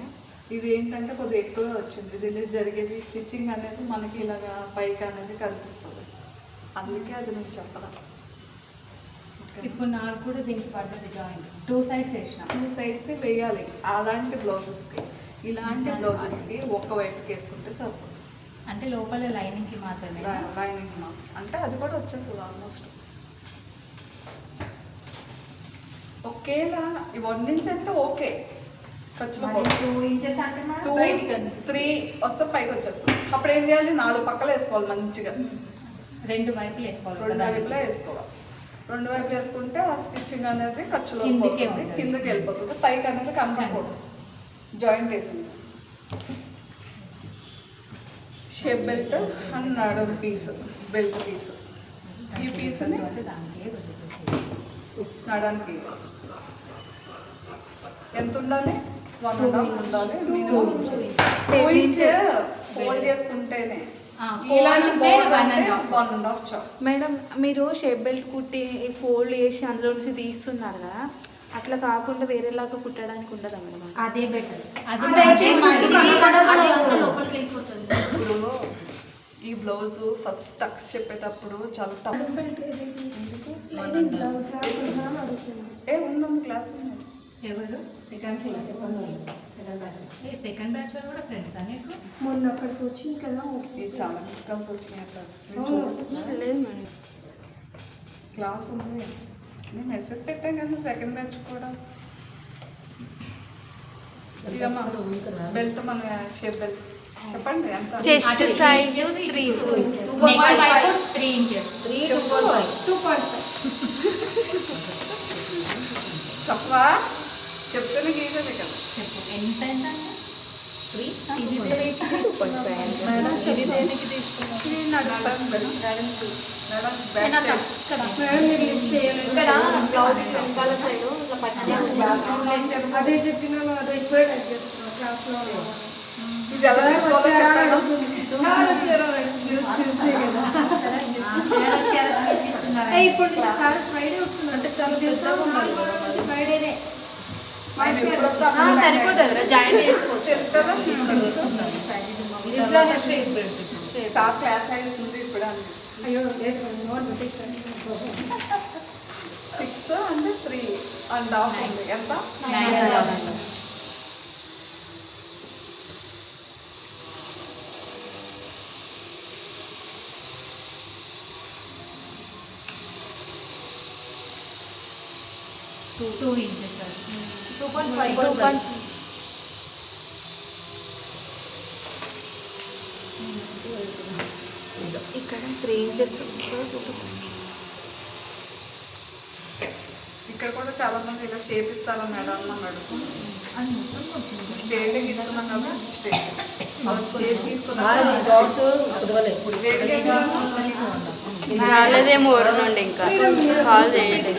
ఇది ఏంటంటే కొద్దిగా ఎక్కువ వచ్చింది ఇది జరిగేది స్టిచ్చింగ్ అనేది మనకి ఇలాగా పైకి అనేది కనిపిస్తుంది అందుకే అది నేను చెప్పడం ఇప్పుడు నాకు కూడా దీనికి పడుతుంది జాయింట్ 2 సైడ్స్ వేసిన 2 సైడ్స్ వేయాలి అలాంటి బ్లౌజెస్కి ఇలాంటి బ్లౌజెస్కి ఒకవైపుకి వేసుకుంటే సరిపోతుంది అంటే లోపల లైనింగ్కి మాత్రమే లైనింగ్ మాత్రం అంటే అది కూడా వచ్చేస్తుంది ఆల్మోస్ట్ ఒకేలా 1 ఇంచ్ అంటే ఓకే ఖర్చులో 2 ఇంచెస్ అంటే మేడం బయటికి 3 వస్తే పైకి వచ్చేస్తుంది అప్పుడు ఏం చేయాలి 4 పక్కలు వేసుకోవాలి మంచిగా 2 వైపులు వేసుకోవాలి 2 వైపులా వేసుకోవాలి 2 వైపులు వేసుకుంటే ఆ స్టిచ్చింగ్ అనేది ఖర్చులో కిందకే ఉంటుంది. కిందకి వెళ్ళిపోతుంది పైకి అనేది కనపడకూడదు జాయింట్ వేసింది షేప్ బెల్ట్ అండ్ నడుం పీస్ బెల్ట్ పీస్ ఈ పీస్ని నడానికి ఎంత ఉండాలి 1.5 ఉండాలి మినిమం 2 ఇంచ్ ఫోల్డ్ చేసుకుంటేనే ఇలాంటి బోర్డ్ అంటే 1.5 చాలు మేడం మీరు షేప్ బెల్ట్ కుట్టి ఫోల్డ్ చేసి అందులో నుంచి తీస్తున్నారు కదా అట్లా కాకుండా వేరేలాగా కుట్టడానికి ఉండదా మేడం అదే బెటర్ అదైతే ఇప్పుడు ఈ బ్లౌజ్ ఫస్ట్ టక్స్ చెప్పేటప్పుడు చాలా టఫ్ ఉందమ్మ క్లాస్ ఎవరు సెకండ్ బ్యాచ్ సెకండ్ బ్యాచ్ వాళ్ళు కూడా ఫ్రెండ్స్ నీకు మొన్న అక్కడికి వచ్చింది కదా ఇది చాలా డిస్కౌంట్స్ వచ్చినాయి అట్లా లేదు మేడం క్లాస్ ఉంది నేను మెసేజ్ పెట్టాను కదా సెకండ్ బ్యాచ్ కూడా ఇక బెల్ట్ మన షేప్ బెల్ట్ చెప్పండి ఎంత చెస్ట్ సైజ్ 3 3 ఇంచెస్ చెప్పవా చెప్తేనే గీసేది కదా చెప్పు ఎంత ఎంత ఇది దేనికి తీసుకోండి మేడం ఇది దేనికి తీసుకున్నారు మేడం బ్యాక్ సైడ్ ఇక్కడ బ్లౌజ్ వెనకాల సైడ్ పట్టనే ఉంది. అదే చెప్పినాను, అదే ఇప్పుడే టైప్ చేస్తున్నాను క్లాస్లో. ఇది ఎలా తీసుకోవాలో చెప్పాను. ఇప్పుడు సార్ ఫ్రైడే వస్తుంది అంటే చాలా పెద్దగా ఉండాలి కదా మరి. ఫ్రైడేనే ఆయన ఎప్పుడొస్తే ఆ, సరిపోతుంది జాయింట్ చేసుకోవచ్చు. తెలుసు కదా ఇట్లానే షేప్ పెట్టి సార్ క్లాస్ అవుతుంది ఇప్పుడు అండి. అయ్యో లేదు నోట్ పెట్టేసాను. 6 అంటే 3.5 ఉంది. ఎంత? 9.5. Two inches, sir. 2.5. ఇక్కడ 3 inches. ఇక్కడ కూడా చాలా మంది ఇలా షేప్ ఇస్తారా మేడం అన్నాడు. స్ట్రేట్ తీసుకున్నాం కదా స్ట్రేట్ షేప్ తీసుకున్నాం. రాలేదేమో ఊరు నుండి ఇంకా కాల్ చేయండి.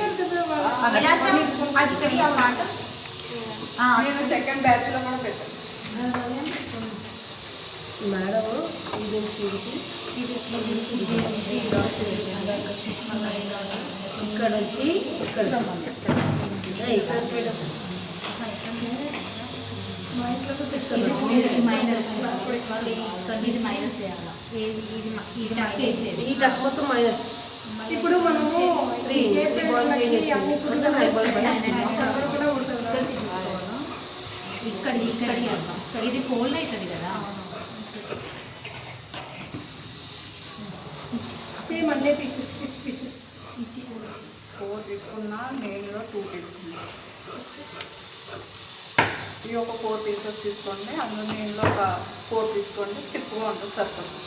నేను సెకండ్ బ్యాచ్ లో కూడా పెట్టాను. మేడం ఇది నుంచి ఇక్కడ వచ్చి ఇక్కడ ఇక్కడ చేయడం ఇది మైనస్ చేయాలి. ఇది టక్ వేసేది. ఈ టక్ మొత్తం మైనస్ ఇప్పుడు మనము త్రీ బాల్ చేంజ్ వచ్చింది ఇక్కడ ఇది ఫోల్డ్ అవుతుంది కదా. సేమ్ అన్నీ పీసెస్ 6 పీసెస్ 4 తీసుకున్నా, నేను 2 తీసుకున్నా. ఈ ఒక 4 పీసెస్ తీసుకోండి, అందులో నేను ఒక 4 తీసుకోండి. స్టిప్గా ఉంటుంది సరిపోతుంది.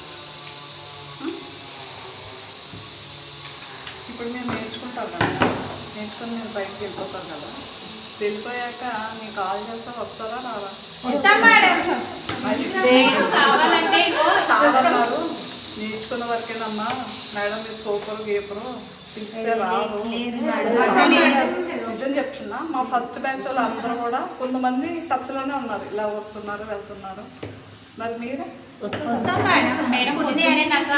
ఇప్పుడు మీరు నేర్చుకుంటారు కదా, నేర్చుకుని మీరు బయటకు వెళ్ళిపోతారు కదా. వెళ్ళిపోయాక మీకు కాల్ చేస్తే వస్తారా రారా? కావాలంటే ఇగో సారన్నారు నేర్చుకున్న వరకేనమ్మా మేడం, మీరు సూపర్ గీపరు పిలిస్తే రాదు. నిజం చెప్తున్నా, మా ఫస్ట్ బ్యాచ్ వాళ్ళు అందరూ కూడా కొంతమంది టచ్లోనే ఉన్నారు, ఇలా వస్తున్నారు వెళ్తున్నారు. మరి మీరు మేడం పొద్దున్నే నాకు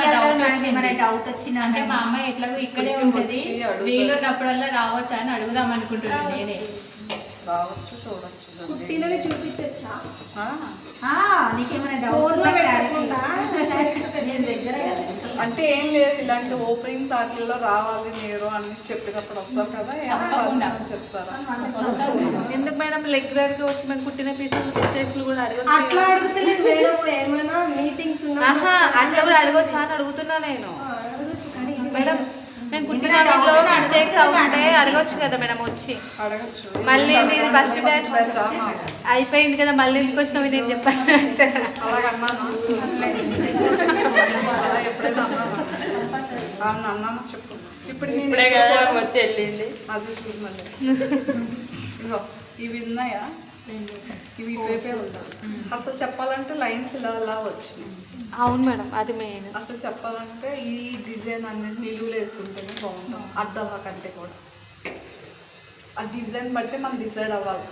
డౌట్ వచ్చింది అంటే మా అమ్మాయి ఎట్లాగో ఇక్కడే ఉంటుంది, వచ్చి అడుగుతారు. వీలున్నప్పుడల్లా రావచ్చా అని అడుగుదాం అనుకుంటున్నాను నేనే. రావచ్చు, చూడొచ్చు. పుట్టినవి చూపించచ్చా? నీకేమైనా ఫోన్లో డౌట్ పెట్టకుండా దగ్గర అంటే ఏం లేదు, ఇలాంటి ఓపెనింగ్ సార్లలో రావాలి మీరు అని చెప్పినప్పుడు వస్తాం కదా, తప్పకుండా. ఏమన్నా చెప్తారా? ఎందుకు మేడం రెగ్యులర్గా వచ్చి మేము కుట్టిన పీసులు మిస్టేక్స్ కూడా అడగచ్చు. అట్లా అడుగుతలేదు మేడం, ఏమైనా మీటింగ్స్ ఆహా, అట్లా కూడా అడగొచ్చా అని అడుగుతున్నా నేను. అడగచ్చు కానీ మేడం మేము కుట్టిన వీటిలో మిస్టేక్స్ ఉంటే అడగొచ్చు కదా మేడం వచ్చి. అడగచ్చు. మళ్ళీ మీది ఫస్ట్ బ్యాచ్ ఆహా. అయిపోయింది కదా, మళ్ళీ ఎందుకు వచ్చినావు నేను చెప్పాను అంటే అలాగన్నానా? అలా ఎప్పుడైనా అన్నానా? అవును అన్నానా చెప్పు. ఇప్పుడు నేను వచ్చి వెళ్ళింది. అది చూసి మళ్ళీ ఇగో ఇవి ఉన్నాయా, ఇవి ఇటువైపే ఉంటాయి. అసలు చెప్పాలంటే లైన్స్ ఇలా అలా వచ్చినాయి. అవును మేడం, అది మెయిన్. అసలు చెప్పాలంటే ఈ డిజైన్ అనేది నిలువులు వేసుకుంటేనే బాగుంటుంది, అడ్డాల కంటే కూడా. ఆ డిజైన్ బట్టి మనం డిసైడ్ అవ్వాలి.